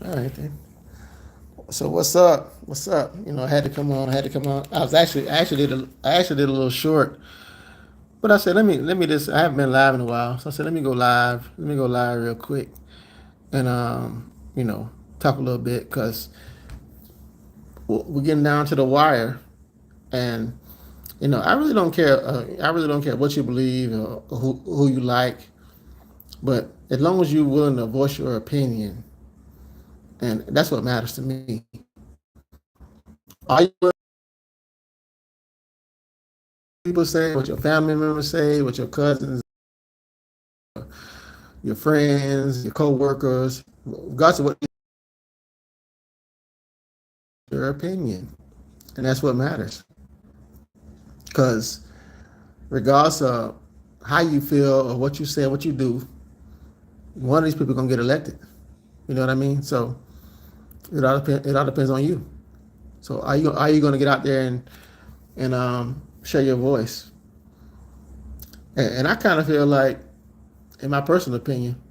All right then. So what's up? What's up? You know, I had to come on. I had to come on. I actually did a little short, but I said let me just. I haven't been live in a while, so I said let me go live. Let me go live real quick, and talk a little bit because we're getting down to the wire, and I really don't care. I really don't care what you believe or who you like, but as long as you're willing to voice your opinion, and that's what matters to me. Are you people say, what your family members say, what your cousins, your friends, your co-workers, regardless of what your opinion, and that's what matters. Because regardless of how you feel or what you say, or what you do, one of these people gonna get elected. You know what I mean? So it all depends on you. So are you gonna get out there and share your voice? And I kind of feel like, in my personal opinion,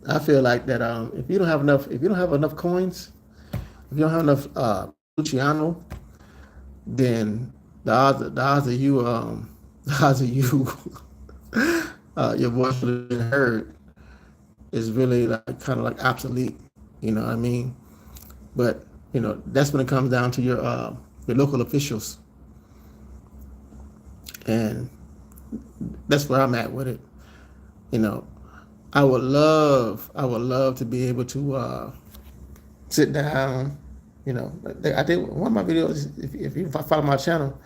I feel like that if you don't have enough coins, if you don't have enough Luciano, then the odds of you the odds of you your voice being heard is really like kind of like obsolete. You know what I mean? But that's when it comes down to your local officials, and that's where I'm at with it. You know, I would love to be able to sit down. I did one of my videos. If you follow my channel,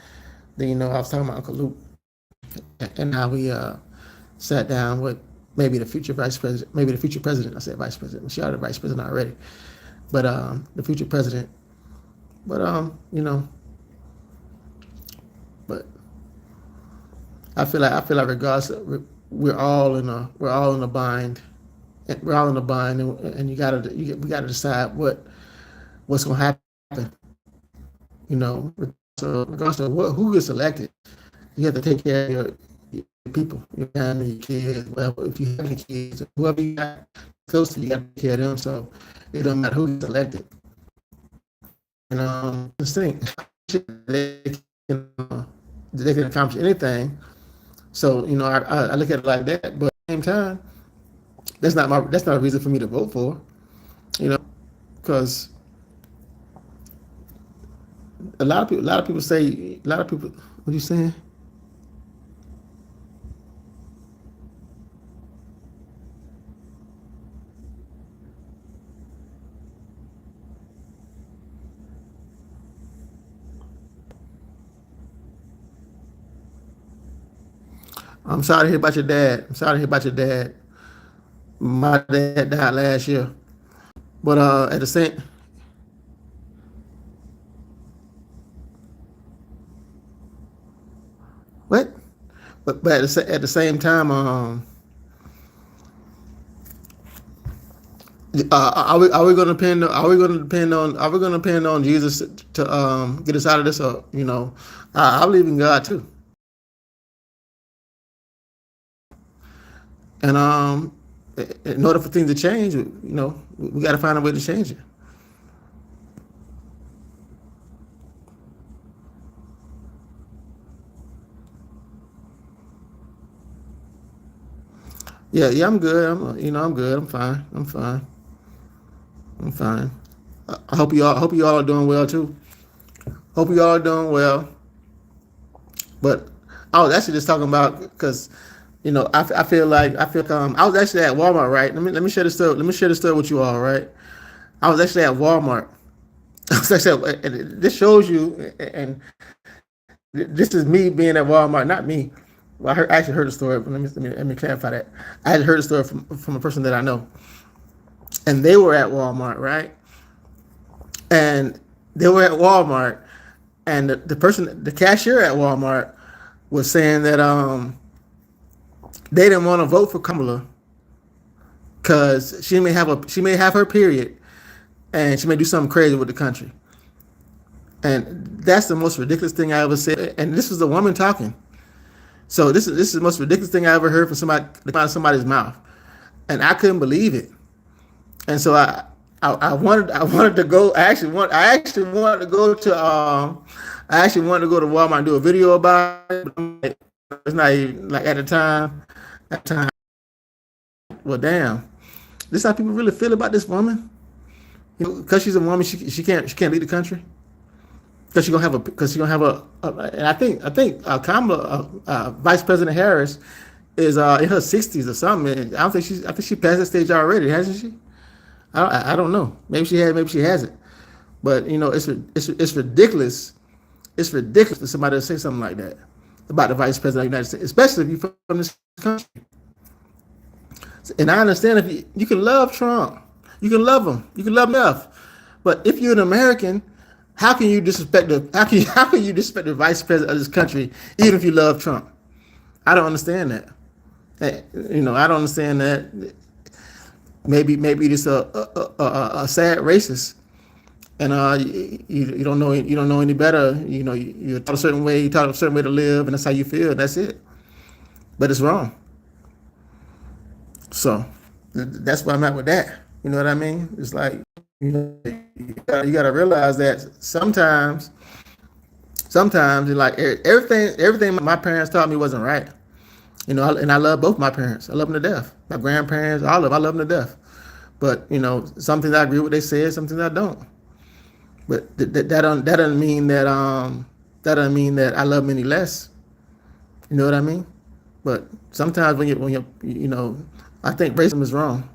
then I was talking about Uncle Luke and how we sat down with maybe the future vice president, maybe the future president. I said vice president. She already vice president already, but the future president. But but I feel like regardless, we're all in a bind. We're all in a bind, and we gotta decide what's gonna happen. So regardless of who gets elected, you have to take care of your people, your family, your kids, whatever. If you have any kids, whoever you got close to, you got to take care of them. So it don't matter who gets elected. And just think, can, they can accomplish anything. So I look at it like that. But at the same time, that's not a reason for me to vote for. Because a lot of people say, a lot of people. What are you saying? I'm sorry to hear about your dad. I'm sorry to hear about your dad. My dad died last year. But at the same, what? But at the same time, are we going to depend? Are we going to depend on Jesus to get us out of this? Or I believe in God too. And in order for things to change, we got to find a way to change it. Yeah, yeah, I'm good. I'm good. I'm fine. I'm fine. I'm fine. I hope you all are doing well too. Hope you all are doing well. But I was actually just talking about because I feel like I was actually at Walmart, right? Let me share this story. Let me share this story with you all, right? I was actually at Walmart. I was actually and this shows you, and this is me being at Walmart, not me. Well, I actually heard the story. But let me clarify that. I had heard the story from a person that I know, and they were at Walmart, right? And they were at Walmart, and the cashier at Walmart, was saying that they didn't want to vote for Kamala because she may have her period, and she may do something crazy with the country. And that's the most ridiculous thing I ever said. And this was a woman talking. So this is the most ridiculous thing I ever heard from somebody's mouth, and I couldn't believe it. And so I wanted to go. I actually wanted to go to Walmart and do a video about it. But it's not even like at the time. At the time, well, damn, this is how people really feel about this woman. You know, because she's a woman, she can't lead the country. Because she's gonna have and I think Kamala, Vice President Harris, is in her 60s or something. I think she passed that stage already, hasn't she? I don't know. Maybe she had, maybe she hasn't. But you know, it's ridiculous. It's ridiculous for somebody to say something like that about the Vice President of the United States, especially if you're from this country. And I understand if you can love Trump, you can love him, you can love him enough. But if you're an American, how can you disrespect how can you disrespect the Vice President of this country even if you love Trump? I don't understand that. You know, I don't understand that. Maybe it's a sad racist, and you don't know any better. You know, you're taught a certain way, you taught a certain way to live, and that's how you feel. That's it. But it's wrong. So that's where I'm at with that. You know what I mean? It's like, you know, you got to realize that sometimes like everything my parents taught me wasn't right. You know, and I love both my parents. I love them to death. My grandparents, all of them, I love them to death. But you know, some things I agree with what they said, some things I don't. But that doesn't mean that I love them any less. You know what I mean? But sometimes when you know, I think racism is wrong.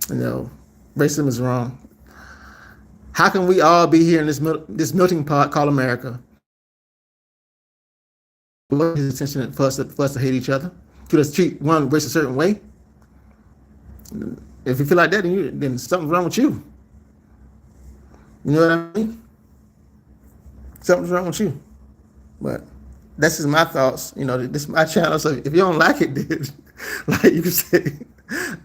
You know, racism is wrong. How can we all be here in this melting pot called America? What is intention for us to hate each other? To just treat one race a certain way? If you feel like that, then something's wrong with you. You know what I mean? Something's wrong with you. But that's just my thoughts. You know, this is my channel. So if you don't like it, dude, like you can say,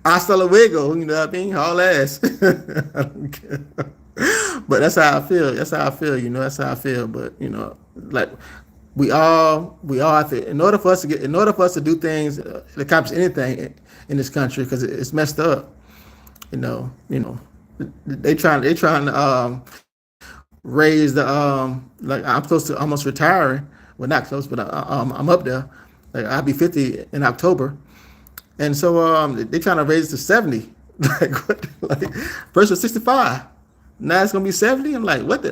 hasta luego. You know what I mean? All ass. I don't care. But that's how I feel. That's how I feel. You know, that's how I feel. But you know, like we all have to. In order for us to do things, to accomplish anything in this country, because it's messed up. You know, they trying to raise the like I'm close to almost retiring. Well, not close, but I'm up there. Like I'll be 50 in October, and so they trying to raise it to 70. Like what? Like first was 65. Now it's gonna be 70. I'm like, what?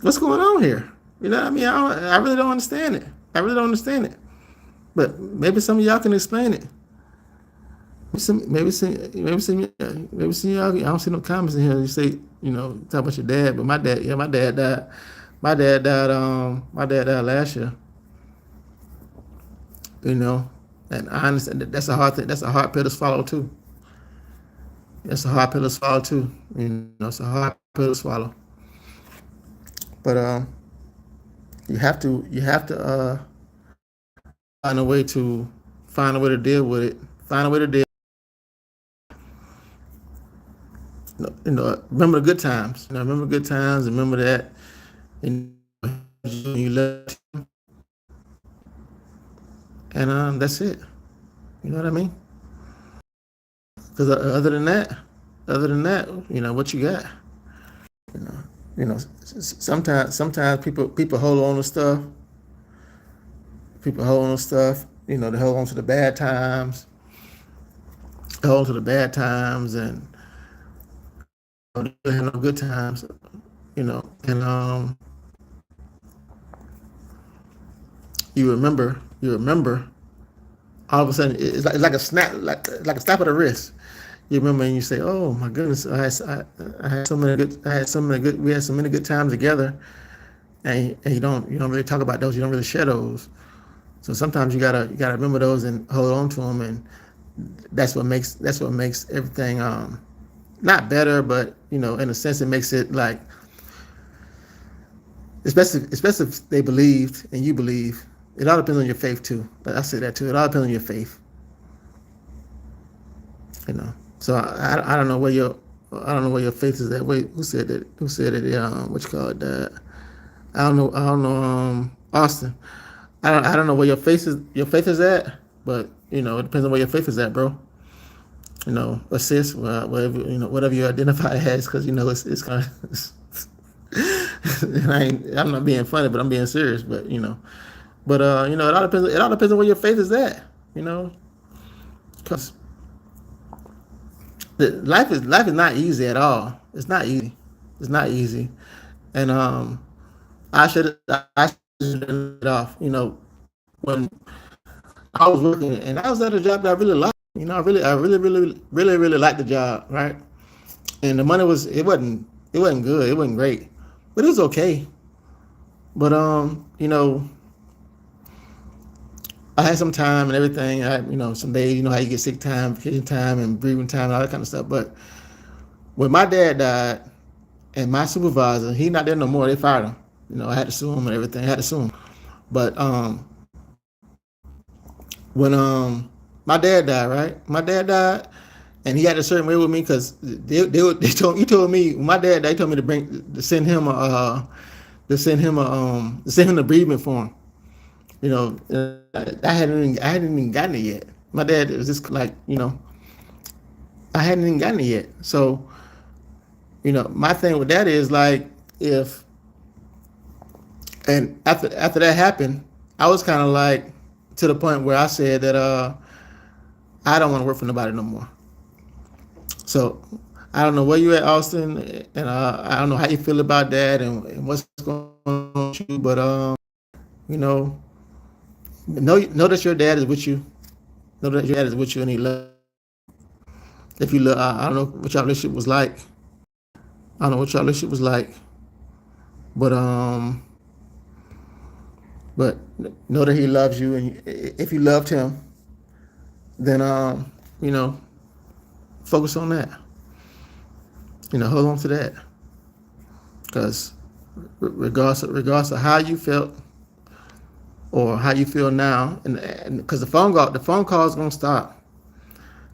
What's going on here? You know what I mean? I really don't understand it. I really don't understand it. But maybe some of y'all can explain it. Maybe some y'all. I don't see no comments in here. You say, you know, talk about your dad, but my dad died. My dad died last year. You know, and I understand that's a hard thing. That's a hard pill to swallow too. It's a hard pill to swallow too. You know, it's a hard pill to swallow. But you have to find a way to deal with it. Find a way to deal. You know, remember the good times. You know, remember good times. Remember that. And you left him. And that's it. You know what I mean? Because other than that, you know what you got. You know. Sometimes people hold on to stuff. People hold on to stuff. You know, they hold on to the bad times. They hold on to the bad times, and they have no good times. You know, and you remember. All of a sudden, it's like a snap, like a slap of the wrist. You remember, and you say, "Oh my goodness, I had so many good. We had so many good times together." And you don't really talk about those. You don't really share those. So sometimes you gotta remember those and hold on to them, and that's what makes everything not better, but you know, in a sense, it makes it like, especially if they believed and you believe. It all depends on your faith too. I say that too. It all depends on your faith. You know. So I don't know where your faith is at. Wait, who said that? What you call it? I don't know. Austin. I don't know where your faith is at, but you know, it depends on where your faith is at, bro. assist, whatever you identify as, because it's kind of. I'm not being funny, but I'm being serious. But it all depends. It all depends on where your faith is at. Because life is not easy at all. It's not easy. It's not easy, and I should have it off. When I was working, and I was at a job that I really liked. I really liked the job, right? And the money it wasn't good. It wasn't great, but it was okay. But I had some time and everything. I had, some days, how you get sick time, vacation time, and breathing time, and all that kind of stuff. But when my dad died, and my supervisor, he not there no more. They fired him. I had to sue him and everything. I had to sue him. But when my dad died, right? My dad died, and he had a certain way with me because he told me when my dad died, they told me to send him the bereavement form. I hadn't even gotten it yet. My dad was just like, I hadn't even gotten it yet. So, my thing with that is like, if and after that happened, I was kind of like to the point where I said that I don't want to work for nobody no more. So I don't know where you at, Austin, and I don't know how you feel about that and what's going on with you, but you know, know that your dad is with you. Know that your dad is with you, and he loves. If you look, I don't know what your relationship was like. I don't know what your relationship was like, but but know that he loves you, and if you loved him, then you know, focus on that. Hold on to that, because regardless of how you felt or how you feel now, and because the phone call is gonna stop.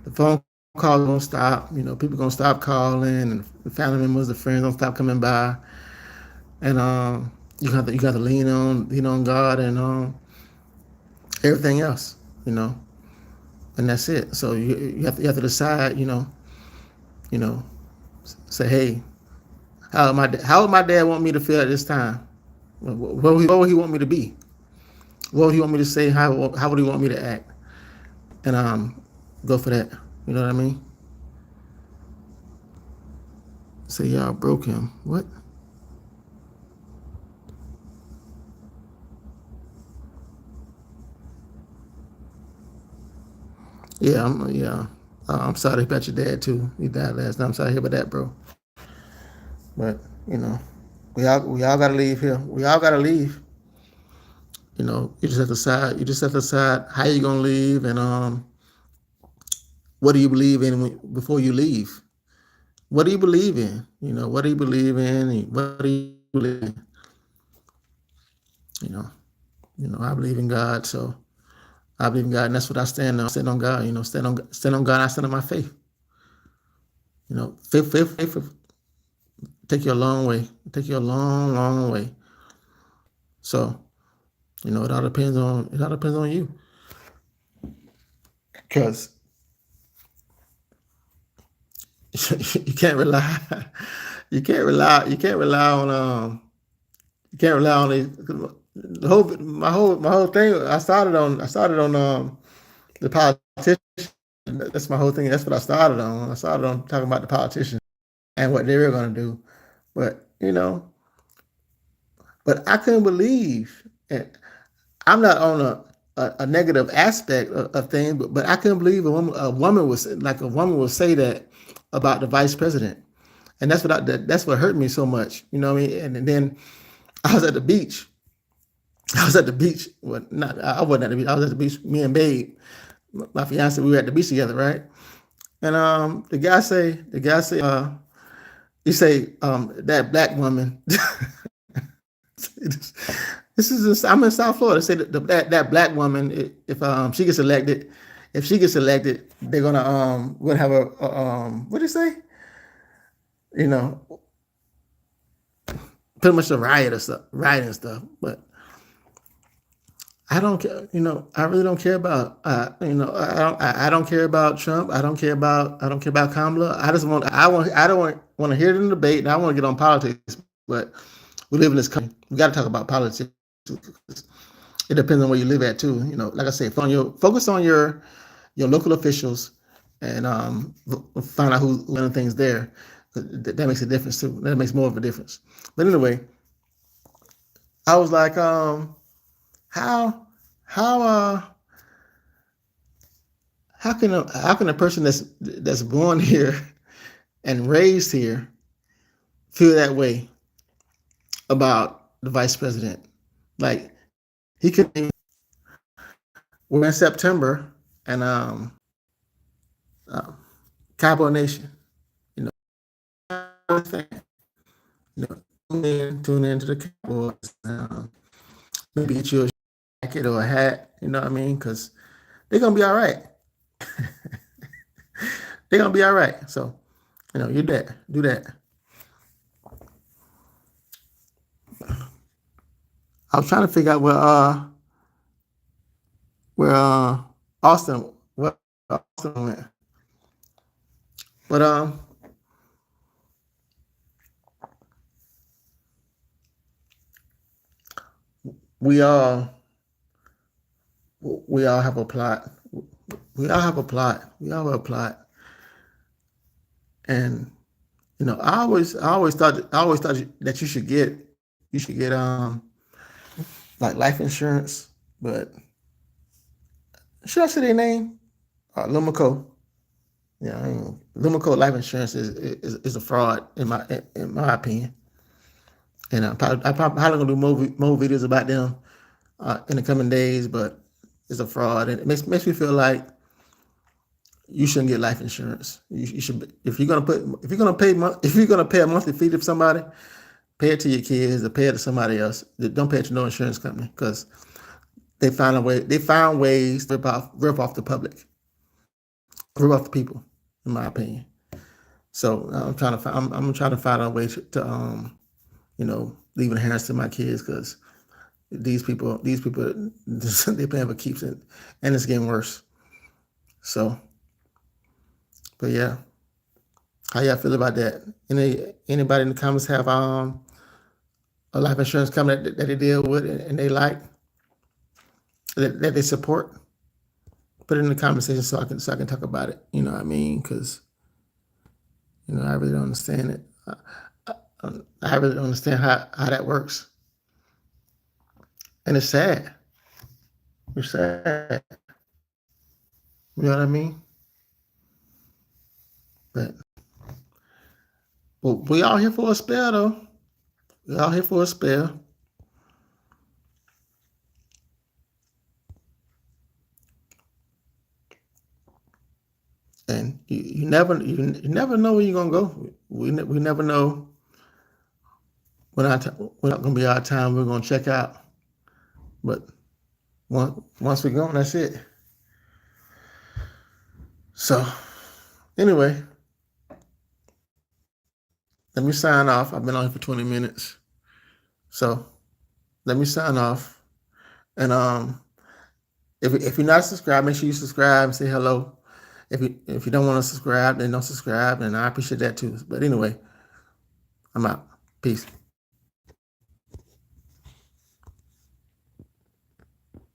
The phone call is gonna stop. People gonna stop calling, and the family members, the friends gonna stop coming by, and you got to lean on God and everything else. And that's it. So you have to decide. You know, say, hey, how would my dad want me to feel at this time? What would he want me to be? What would he want me to say? How would he want me to act? And go for that. You know what I mean? Say, y'all broke him. What? Yeah. I'm sorry about your dad too. He died last night. I'm sorry to hear about that, bro. But you know, we all gotta leave here. We all gotta leave. You just have to decide. You just have to decide how you gonna leave, and what do you believe in before you leave. What do you believe in? What do you believe in? What do you believe in? You know, I believe in God, so I believe in God, and that's what I stand on. I stand on God. Stand on God. I stand on my faith. Faith take you a long way. Take you a long, long way. So, it all depends on you, because you can't rely, you can't rely on my whole thing. I started on the politician. That's my whole thing. That's what I started on. I started on talking about the politicians and what they were going to do. But I couldn't believe. And I'm not on a negative aspect of things, but I couldn't believe a woman would say that about the vice president, and that's what hurt me so much. You know what I mean? And then I was at the beach. I was at the beach. Well, not I wasn't at the beach. I was at the beach. Me and Babe, my fiance, we were at the beach together, right? And the guy say, he say, that black woman. I'm in South Florida. Say that black woman, if she gets elected, they're gonna have what do you say? You know, pretty much a riot and stuff. But I don't care. I really don't care about. I don't care about Trump. I don't care about Kamala. I just want. I don't want to hear the debate, and I want to get on politics. But we live in this country. We got to talk about politics. It depends on where you live at too. Like I said, focus on your local officials, and find out who's running things there. That makes a difference too. That makes more of a difference. But anyway, I was like, how how how can a person that's born here and raised here feel that way about the vice president? Like, he could. We're in September, and Cowboy Nation, you know, tune in to the Cowboys. Maybe get you a jacket or a hat. You know what I mean? Because they're gonna be all right. They're gonna be all right. So, you do that. I was trying to figure out where Austin went, but we all have a plot. We all have a plot. And I always thought that you should get like life insurance, but should I say their name? Lumico. Yeah, Lumico life insurance is a fraud in my opinion. And I'm probably gonna do more videos about them in the coming days, but it's a fraud, and it makes me feel like you shouldn't get life insurance. You should, if you're gonna pay a monthly fee to somebody, pay it to your kids or pay it to somebody else. Don't pay it to no insurance company, because they found ways to rip off the public, rip off the people, in my opinion. So I'm trying to find a way to leave an inheritance to my kids, because these people they paying for keeps it, and it's getting worse. So, but yeah, how y'all feel about that? Anybody in the comments have a life insurance company that they deal with and they like, that they support? Put it in the comment section so I can talk about it. You know what I mean? Because I really don't understand it. I really don't understand how that works, and it's sad. It's sad. You know what I mean? But we all here for a spell, though. We all here for a spell. And you never know where you're gonna go. We never know when we're not gonna be our time. We're gonna check out. But once we're gone, that's it. So anyway, let me sign off. I've been on here for 20 minutes. So let me sign off. And if you're not subscribed, make sure you subscribe and say hello. If you don't want to subscribe, then don't subscribe, and I appreciate that too. But anyway, I'm out. Peace.